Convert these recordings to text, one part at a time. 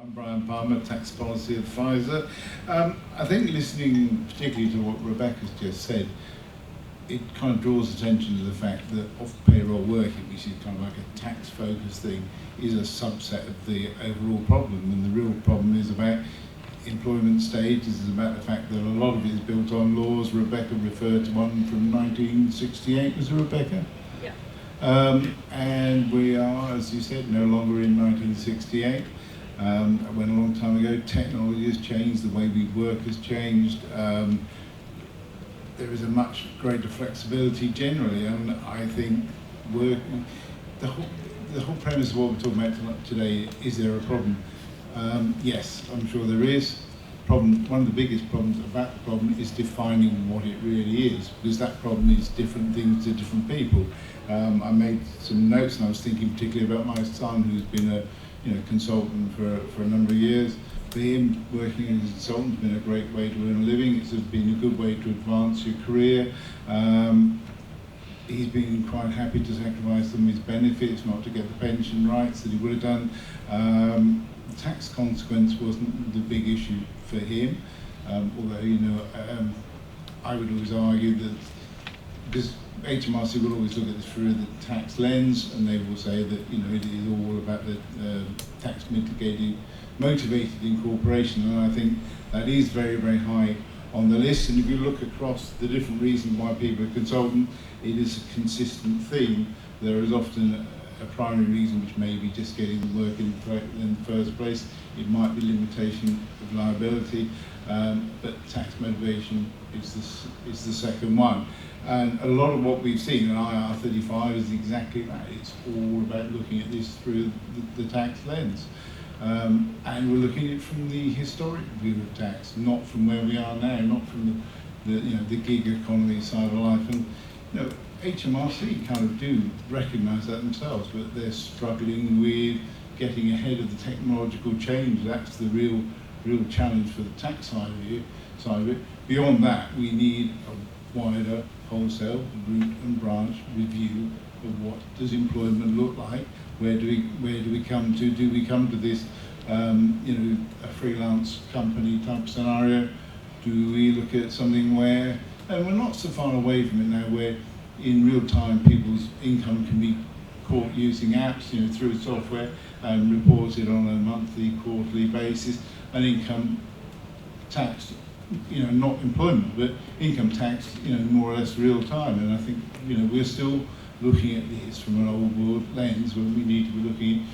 I'm Brian Palmer, Tax Policy Advisor. I think listening particularly to what Rebecca's just said, it kind of draws attention to the fact that off-payroll working, which is kind of like a tax-focused thing, is a subset of the overall problem. And the real problem is about employment status, is about the fact that a lot of it is built on laws. Rebecca referred to one from 1968, was it Rebecca? Yeah. And we are, as you said, no longer in 1968. It went a long time ago. Technology has changed, the way we work has changed. There is a much greater flexibility generally, and I think the whole premise of what we're talking about today, is there a problem? Yes, I'm sure there is. One of the biggest problems about the problem is defining what it really is, because that problem is different things to different people. I made some notes, and I was thinking particularly about my son, who's been a consultant for a number of years. For him, working as a consultant has been a great way to earn a living. It's been a good way to advance your career. He's been quite happy to sacrifice some of his benefits, not to get the pension rights that he would have done. The tax consequence wasn't the big issue for him, although I would always argue that, because HMRC will always look at this through the tax lens, and they will say that it is all about the tax motivated incorporation, and I think that is very, very high on the list. And if you look across the different reasons why people are consultant, it is a consistent theme. There is often a primary reason, which may be just getting the work in the first place. It might be limitation of liability, but tax motivation is the second one. And a lot of what we've seen in IR35 is exactly that. It's all about looking at this through the tax lens. And we're looking at it from the historic view of tax, not from where we are now, not from the gig economy side of life. And HMRC kind of do recognise that themselves, but they're struggling with getting ahead of the technological change. That's the real challenge for the tax side of it. Beyond that, we need a wider wholesale root and branch review of what does employment look like. Where do we come to? Do we come to this a freelance company type scenario? Do we look at something where, and we're not so far away from it now, where in real time people's income can be caught using apps, through software, and reported on a monthly, quarterly basis, and income taxed, not employment, but income taxed, more or less real time. And I think, we're still looking at this from an old world lens, when we need to be looking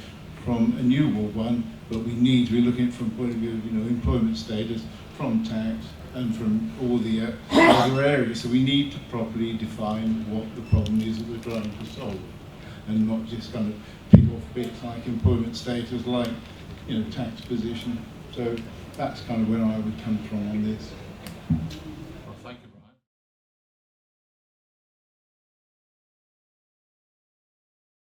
from a new world one, but we need to be looking at from the point of view of employment status, from tax, and from all the other areas. So we need to properly define what the problem is that we're trying to solve, and not just kind of pick off bits like employment status, like tax position. So that's kind of where I would come from on this. Well, thank you.